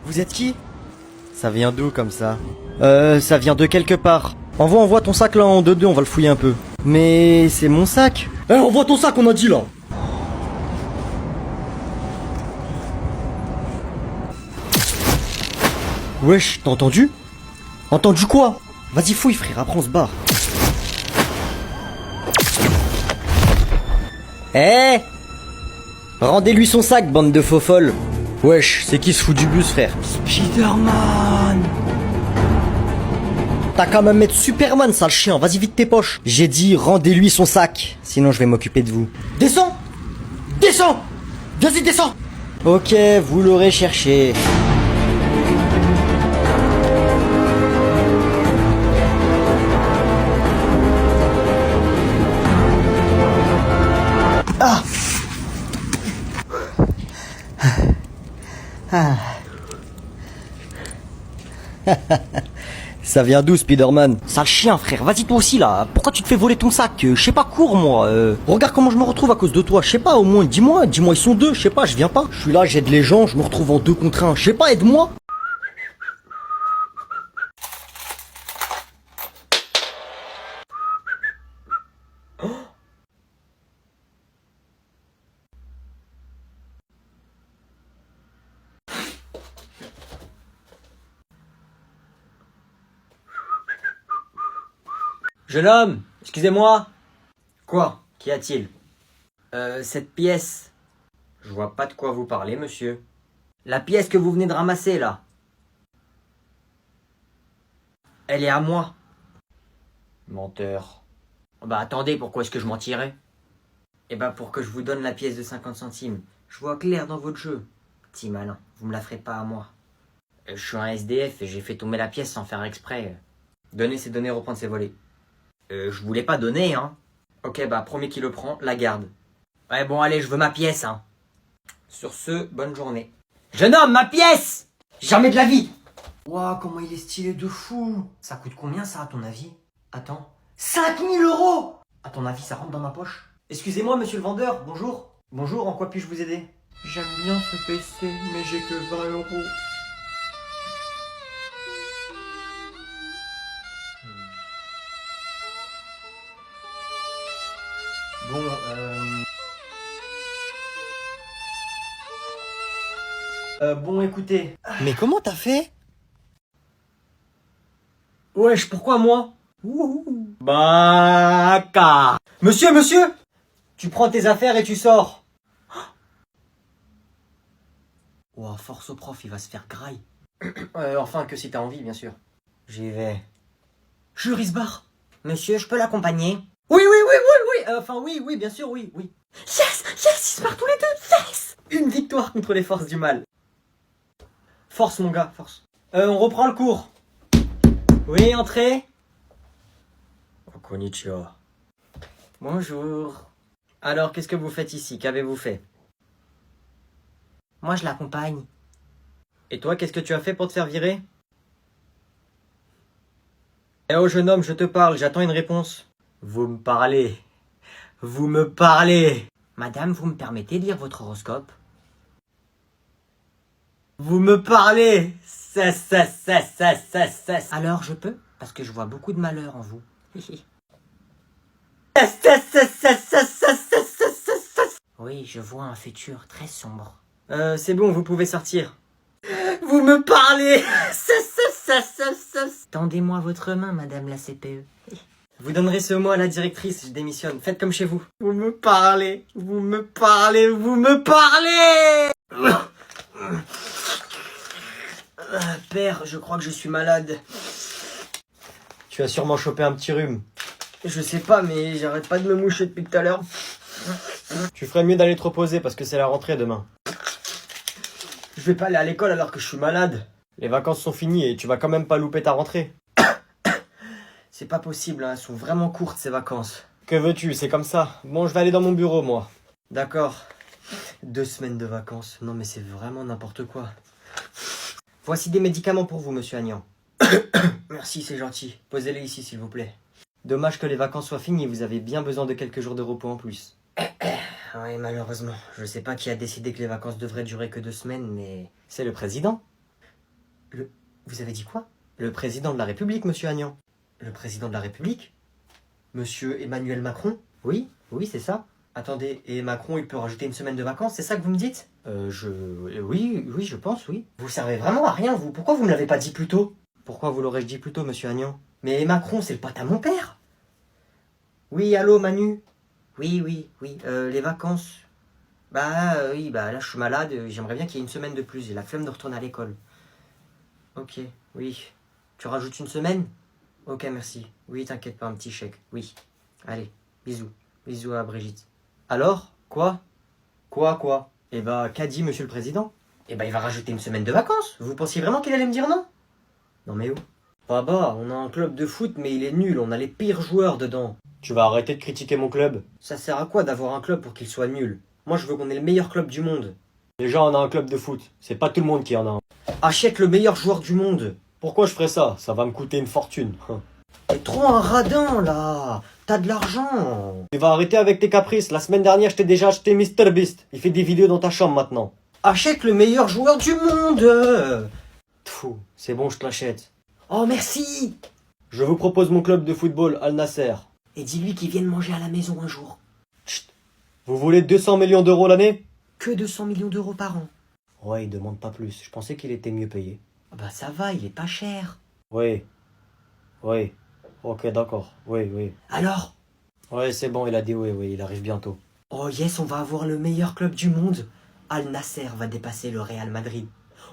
Vous êtes qui? Ça vient d'où comme ça? Ça vient de quelque part. Envoie ton sac là en 2-2, on va le fouiller un peu. Mais c'est mon sac. Eh, envoie ton sac, on a dit là. Wesh, t'as entendu? Entendu quoi? Vas-y fouille frère, après on se barre. Eh, rendez-lui son sac, bande de faux folles. Wesh, c'est qui se fout du bus frère? Spider-Man. T'as qu'à même mettre Superman, sale chien, vas-y vite tes poches. J'ai dit rendez-lui son sac, sinon je vais m'occuper de vous. Descends. Descends. Vas-y descends. Ok, vous l'aurez cherché. Ah. Ah. Ça vient d'où, Spider-Man? Sale chien, frère, vas-y toi aussi là. Pourquoi tu te fais voler ton sac? Je sais pas, cours moi. Regarde comment je me retrouve à cause de toi. Je sais pas, au moins, dis-moi, ils sont deux. Je sais pas, je viens pas. Je suis là, j'aide les gens, je me retrouve en 2 contre 1. Je sais pas, aide-moi. Jeune homme, excusez-moi. Quoi? Qu'y a-t-il? Cette pièce. Je vois pas de quoi vous parlez, monsieur. La pièce que vous venez de ramasser, là. Elle est à moi. Menteur. Bah attendez, pourquoi est-ce que je mentirais? Eh bah pour que je vous donne la pièce de 50 centimes. Je vois clair dans votre jeu. Petit malin, vous me la ferez pas à moi. Je suis un SDF et j'ai fait tomber la pièce sans faire exprès. Donner c'est donner, reprendre c'est voler. Je voulais pas donner, hein. Ok, bah premier qui le prend, la garde. Ouais bon allez, je veux ma pièce, hein. Sur ce, bonne journée. Jeune homme, ma pièce! Jamais de la vie! Waouh, comment il est stylé de fou! Ça coûte combien ça à ton avis? Attends. 5000 €! À ton avis, ça rentre dans ma poche? Excusez-moi, monsieur le vendeur, bonjour. Bonjour, en quoi puis-je vous aider? J'aime bien ce PC, mais j'ai que 20 €. Bon, bon, écoutez. Mais comment t'as fait? Wesh, pourquoi moi? Baka. Monsieur! Tu prends tes affaires et tu sors. Ouah, force au prof, il va se faire graille. Enfin, que si t'as envie, bien sûr. J'y vais. Juris bar. Monsieur, je peux l'accompagner? Oui. Enfin, oui, bien sûr, oui. Yes, ils se barrent tous les deux, yes! Une victoire contre les forces du mal. Force, mon gars, force. On reprend le cours. Oui, entrez. Oh, konnichiwa. Bonjour. Alors, qu'est-ce que vous faites ici? Qu'avez-vous fait? Moi, je l'accompagne. Et toi, qu'est-ce que tu as fait pour te faire virer? Eh oh, jeune homme, je te parle, j'attends une réponse. Vous me parlez. Madame, vous me permettez de lire votre horoscope? Vous me parlez. Alors, je peux? Parce que je vois beaucoup de malheur en vous. Oui, je vois un futur très sombre. C'est bon, vous pouvez sortir. Vous me parlez. Tendez-moi votre main, madame la CPE. Vous donnerez ce mot à la directrice, je démissionne. Faites comme chez vous. Vous me parlez. Père, je crois que je suis malade. Tu as sûrement chopé un petit rhume. Je sais pas, mais j'arrête pas de me moucher depuis tout à l'heure. Tu ferais mieux d'aller te reposer parce que c'est la rentrée demain. Je vais pas aller à l'école alors que je suis malade. Les vacances sont finies et tu vas quand même pas louper ta rentrée. C'est pas possible, hein, elles sont vraiment courtes ces vacances. Que veux-tu, c'est comme ça. Bon, je vais aller dans mon bureau, moi. D'accord. 2 semaines de vacances. Non mais c'est vraiment n'importe quoi. Voici des médicaments pour vous, monsieur Agnan. Merci, c'est gentil. Posez-les ici, s'il vous plaît. Dommage que les vacances soient finies, vous avez bien besoin de quelques jours de repos en plus. Oui, malheureusement. Je sais pas qui a décidé que les vacances devraient durer que 2 semaines, mais... C'est le président. Vous avez dit quoi? Le président de la République, monsieur Agnan. Le président de la République? Monsieur Emmanuel Macron? Oui, oui, c'est ça. Attendez, et Macron, il peut rajouter une semaine de vacances, c'est ça que vous me dites? Oui, je pense, oui. Vous servez vraiment à rien, vous. Pourquoi vous me l'avez pas dit plus tôt? Pourquoi vous l'aurez-je dit plus tôt, monsieur Agnan? Mais Macron, c'est le pote à mon père. Oui, allô, Manu? Oui, les vacances. Oui, là, je suis malade, j'aimerais bien qu'il y ait une semaine de plus, j'ai la flemme de retourner à l'école. Ok, oui. Tu rajoutes une semaine? Ok, merci. Oui, t'inquiète pas, un petit chèque. Oui. Allez, bisous. Bisous à Brigitte. Alors? Quoi? Quoi? Qu'a dit monsieur le président? Il va rajouter une semaine de vacances. Vous pensiez vraiment qu'il allait me dire non? Non mais où? Baba, on a un club de foot, mais il est nul, on a les pires joueurs dedans. Tu vas arrêter de critiquer mon club? Ça sert à quoi d'avoir un club pour qu'il soit nul? Moi, je veux qu'on ait le meilleur club du monde. Déjà, on a un club de foot. C'est pas tout le monde qui en a un. Achète le meilleur joueur du monde. Pourquoi je ferais ça? Ça va me coûter une fortune. T'es trop un radin, là. T'as de l'argent. Tu vas arrêter avec tes caprices. La semaine dernière, je t'ai déjà acheté MrBeast. Il fait des vidéos dans ta chambre maintenant. Achète le meilleur joueur du monde. Pfou, c'est bon, je te l'achète. Oh, merci. Je vous propose mon club de football, Al Nasser. Et dis-lui qu'il vienne manger à la maison un jour. Chut. Vous voulez 200 millions d'euros l'année? Que 200 millions d'euros par an. Ouais, il demande pas plus. Je pensais qu'il était mieux payé. Ça va, il est pas cher. Oui. Ok, d'accord. Oui. Alors? Ouais, c'est bon, il a dit oui, il arrive bientôt. Oh yes, on va avoir le meilleur club du monde. Al Nasser va dépasser le Real Madrid.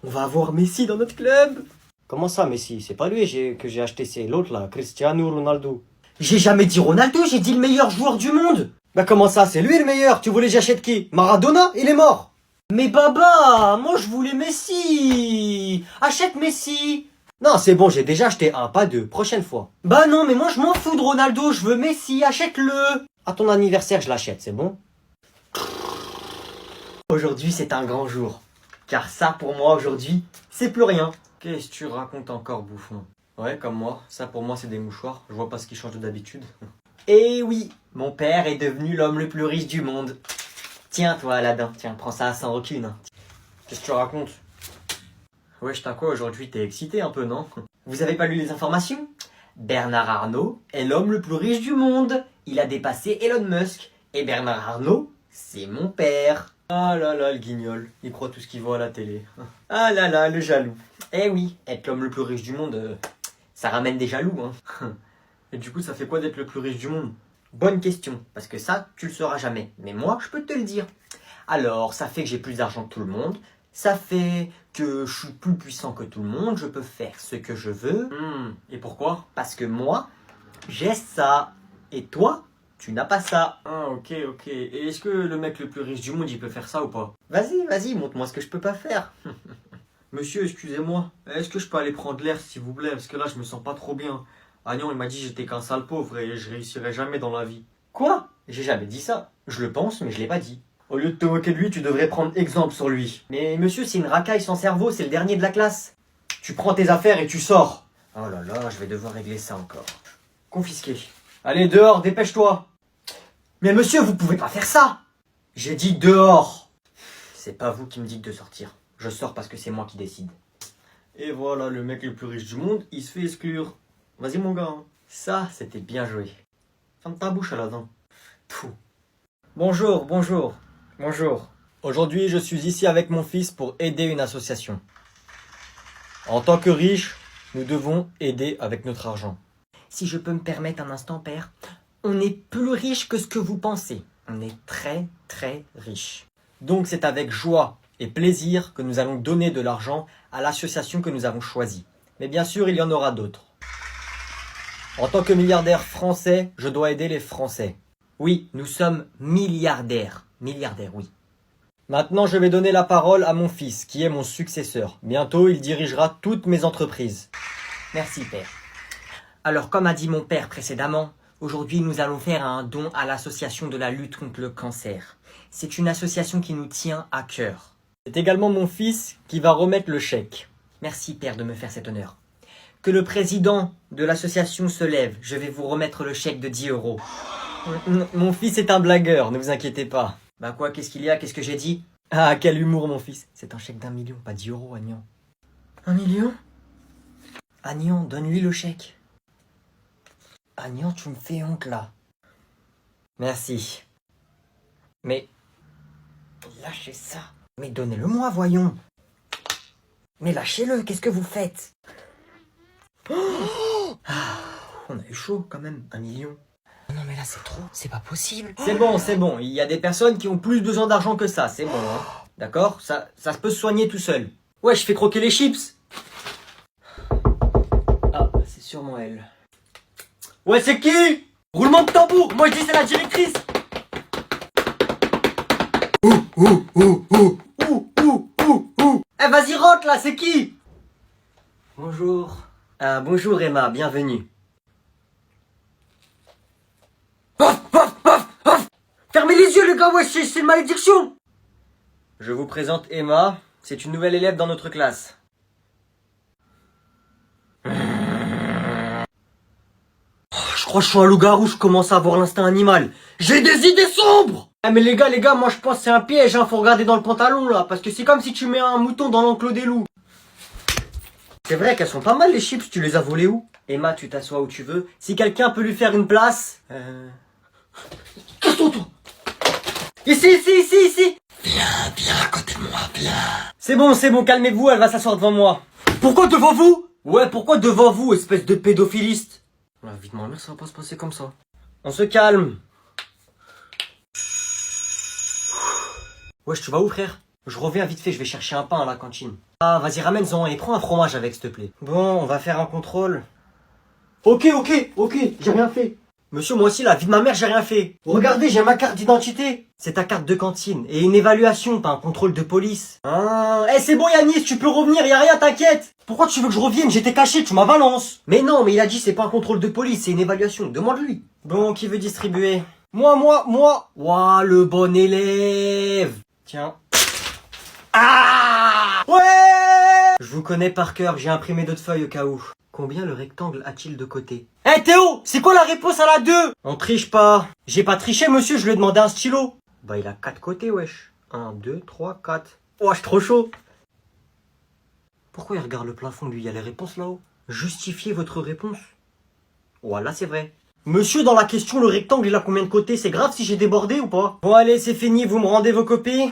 On va avoir Messi dans notre club. Comment ça, Messi? C'est pas lui que j'ai acheté, c'est l'autre là, Cristiano Ronaldo. J'ai jamais dit Ronaldo, j'ai dit le meilleur joueur du monde. Comment ça, c'est lui le meilleur? Tu voulais que j'achète qui? Maradona? Il est mort. Mais Baba, moi je voulais Messi. Achète Messi. Non, c'est bon, j'ai déjà acheté un, pas deux. Prochaine fois. Non, mais moi je m'en fous de Ronaldo, je veux Messi, achète-le. À ton anniversaire, je l'achète, c'est bon? Aujourd'hui, c'est un grand jour. Car ça, pour moi, aujourd'hui, c'est plus rien. Qu'est-ce que tu racontes encore, bouffon? Ouais, comme moi. Ça, pour moi, c'est des mouchoirs. Je vois pas ce qui change d'habitude. Eh oui, mon père est devenu l'homme le plus riche du monde. Tiens, toi, Aladdin, tiens, prends ça sans rancune. Hein. Qu'est-ce que tu racontes? Wesh, t'as quoi aujourd'hui? T'es excité un peu, non? Vous avez pas lu les informations? Bernard Arnault est l'homme le plus riche du monde. Il a dépassé Elon Musk. Et Bernard Arnault, c'est mon père. Ah là là, le guignol. Il croit tout ce qu'il voit à la télé. Ah là là, le jaloux. Eh oui, être l'homme le plus riche du monde, ça ramène des jaloux, hein. Et du coup, ça fait quoi d'être le plus riche du monde? Bonne question, parce que ça, tu le sauras jamais. Mais moi, je peux te le dire. Alors, ça fait que j'ai plus d'argent que tout le monde. Ça fait que je suis plus puissant que tout le monde. Je peux faire ce que je veux. Et pourquoi? Parce que moi, j'ai ça. Et toi, tu n'as pas ça. Ah, ok. Et est-ce que le mec le plus riche du monde, il peut faire ça ou pas? Vas-y, montre-moi ce que je peux pas faire. Monsieur, excusez-moi. Est-ce que je peux aller prendre l'air, s'il vous plaît? Parce que là, je me sens pas trop bien. Agnan, il m'a dit que j'étais qu'un sale pauvre et je réussirais jamais dans la vie. Quoi? J'ai jamais dit ça. Je le pense, mais je l'ai pas dit. Au lieu de te moquer de lui, tu devrais prendre exemple sur lui. Mais monsieur, c'est une racaille sans cerveau, c'est le dernier de la classe. Tu prends tes affaires et tu sors. Oh là là, je vais devoir régler ça encore. Confisqué. Allez, dehors, dépêche-toi. Mais monsieur, vous pouvez pas faire ça. J'ai dit dehors. C'est pas vous qui me dites de sortir. Je sors parce que c'est moi qui décide. Et voilà, le mec le plus riche du monde, il se fait exclure. Vas-y mon gars. Ça, c'était bien joué. Ferme ta bouche, Aladdin. Pfff. Bonjour. Aujourd'hui, je suis ici avec mon fils pour aider une association. En tant que riche, nous devons aider avec notre argent. Si je peux me permettre un instant, père, on est plus riche que ce que vous pensez. On est très, très riche. Donc c'est avec joie et plaisir que nous allons donner de l'argent à l'association que nous avons choisie. Mais bien sûr, il y en aura d'autres. En tant que milliardaire français, je dois aider les Français. Oui, nous sommes milliardaires. Milliardaires, oui. Maintenant, je vais donner la parole à mon fils, qui est mon successeur. Bientôt, il dirigera toutes mes entreprises. Merci, père. Alors, comme a dit mon père précédemment, aujourd'hui, nous allons faire un don à l'association de la lutte contre le cancer. C'est une association qui nous tient à cœur. C'est également mon fils qui va remettre le chèque. Merci, père, de me faire cet honneur. Que le président de l'association se lève. Je vais vous remettre le chèque de 10 €. Mon fils est un blagueur, ne vous inquiétez pas. Quoi, qu'est-ce qu'il y a? Qu'est-ce que j'ai dit? Ah, quel humour, mon fils. C'est un chèque d'1 million, pas 10 €, Agnan. 1 million? Agnan, donne-lui le chèque. Agnan, tu me fais honte là. Merci. Mais... lâchez ça. Mais donnez-le-moi, voyons. Mais lâchez-le, qu'est-ce que vous faites? On a eu chaud quand même, 1 million. Non mais là c'est trop, c'est pas possible. C'est bon, il y a des personnes qui ont plus besoin d'argent que ça, c'est bon. Hein. D'accord, ça peut se soigner tout seul. Ouais, je fais croquer les chips. Ah, c'est sûrement elle. Ouais, c'est qui? Roulement de tambour, moi je dis c'est la directrice. Eh vas-y rentre là, c'est qui? Bonjour. Bonjour Emma, bienvenue. Fermez les yeux les gars, ouais, c'est une malédiction. Je vous présente Emma, c'est une nouvelle élève dans notre classe. Je crois que je suis un loup-garou, je commence à avoir l'instinct animal. J'ai des idées sombres. Ah mais les gars, moi je pense que c'est un piège, hein, faut regarder dans le pantalon là, parce que c'est comme si tu mets un mouton dans l'enclos des loups. C'est vrai qu'elles sont pas mal les chips, tu les as volées où? Emma, tu t'assois où tu veux. Si quelqu'un peut lui faire une place... Casse-toi toi. Ici. Viens à côté de moi, viens. C'est bon, calmez-vous, elle va s'asseoir devant moi. Pourquoi devant vous? Ouais, pourquoi devant vous, espèce de pédophiliste? La vie de ma mère, ça va pas se passer comme ça. On se calme. Wesh, tu vas où, frère? Je reviens vite fait, je vais chercher un pain à la cantine. Ah, vas-y, ramène-en et prends un fromage avec, s'il te plaît. Bon, on va faire un contrôle. Ok, j'ai rien fait. Monsieur, moi aussi, la vie de ma mère, j'ai rien fait. Regardez, j'ai ma carte d'identité. C'est ta carte de cantine. Et une évaluation, pas un contrôle de police. Ah, c'est bon Yanis, tu peux revenir, y a rien, t'inquiète. Pourquoi tu veux que je revienne? J'étais caché, tu m'as balance. Mais non, mais il a dit c'est pas un contrôle de police, c'est une évaluation. Demande-lui. Bon, qui veut distribuer? Moi. Ouah, le bon élève. Tiens. Ah ouais. Je vous connais par cœur, j'ai imprimé d'autres feuilles au cas où. Combien le rectangle a-t-il de côtés? Théo, c'est quoi la réponse à la 2? On triche pas. J'ai pas triché monsieur, je lui ai demandé un stylo. Bah il a 4 côtés wesh. 1, 2, 3, 4. Oh, je suis trop chaud. Pourquoi il regarde le plafond lui? Il y a les réponses là-haut. Justifiez votre réponse. Voilà, c'est vrai. Monsieur, dans la question, le rectangle il a combien de côtés? C'est grave si j'ai débordé ou pas? Bon allez, c'est fini, vous me rendez vos copies.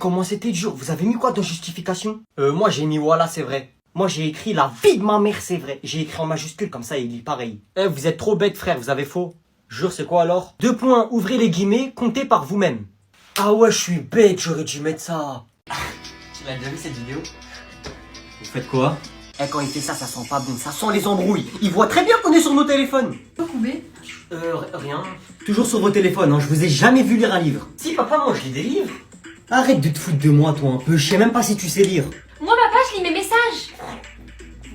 Comment c'était dur? Vous avez mis quoi dans justification? Moi j'ai mis voilà, c'est vrai. Moi j'ai écrit la vie de ma mère, c'est vrai. J'ai écrit en majuscule comme ça, il lit pareil. Vous êtes trop bête frère, vous avez faux. Jure, c'est quoi alors? 2 points, ouvrez les guillemets, comptez par vous-même. Ah ouais, je suis bête, j'aurais dû mettre ça. Tu l'as déjà vu cette vidéo? Vous faites quoi? Quand il fait ça, ça sent pas bon, ça sent les embrouilles. Il voit très bien qu'on est sur nos téléphones. Pourquoi combé? Rien. Toujours sur vos téléphones, hein. Je vous ai jamais vu lire un livre. Si papa, moi je lis des livres. Arrête de te foutre de moi toi un peu, je sais même pas si tu sais lire. Moi papa, je lis mes messages.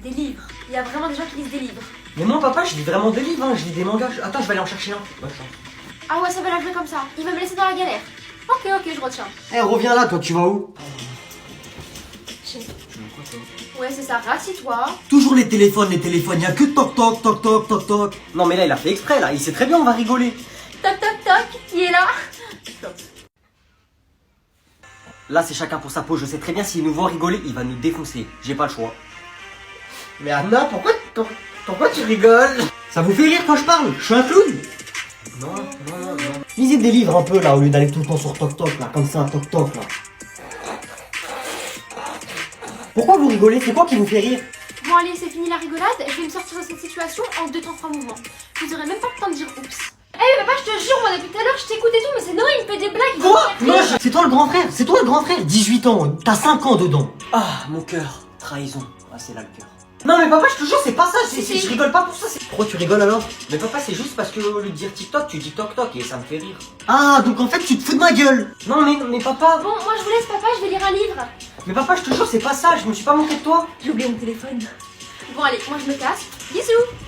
Des livres. Il y a vraiment des gens qui lisent des livres. Mais moi papa, je lis vraiment des livres, hein. Je lis des mangas. Attends, je vais aller en chercher un. Bonne chance. Ah ouais, ça va la jouer comme ça. Il va me laisser dans la galère. Ok, je retiens. Reviens là, toi, tu vas où? Ouais, c'est ça, rassis-toi. Toujours les téléphones, y'a que toc. Non mais là, il a fait exprès, là, il sait très bien, on va rigoler. Toc, il est là. Là, c'est chacun pour sa peau, je sais très bien s'il nous voit rigoler, il va nous défoncer. J'ai pas le choix. Mais Anna, pourquoi tu rigoles? Ça vous fait rire quand je parle? Je suis un clown? Non. Lisez des livres un peu, là, au lieu d'aller tout le temps sur toc, là, comme ça, toc, là. Pourquoi vous rigolez? C'est quoi qui vous fait rire? Bon allez, c'est fini la rigolade, je vais me sortir de cette situation en 2 temps 3 mouvements. Vous aurez même pas le temps de dire oups. Papa, je te jure, moi depuis tout à l'heure je t'écoute et tout, mais c'est Noé, il me fait des blagues. Quoi? Non, c'est toi le grand frère, 18 ans, t'as 5 ans dedans. Ah, mon cœur, trahison. Ah, c'est là le cœur. Non mais papa, je te jure, c'est pas ça, je rigole pas pour ça. Pourquoi tu rigoles alors? Mais papa, c'est juste parce que au lieu de dire TikTok, tu dis toc et ça me fait rire. Ah, donc en fait tu te fous de ma gueule. Non mais papa. Bon, moi je vous laisse papa, je vais lire un livre. Mais papa, je te jure, c'est pas ça, je me suis pas moqué de toi. J'ai oublié mon téléphone. Bon allez, moi je me casse. Bisous.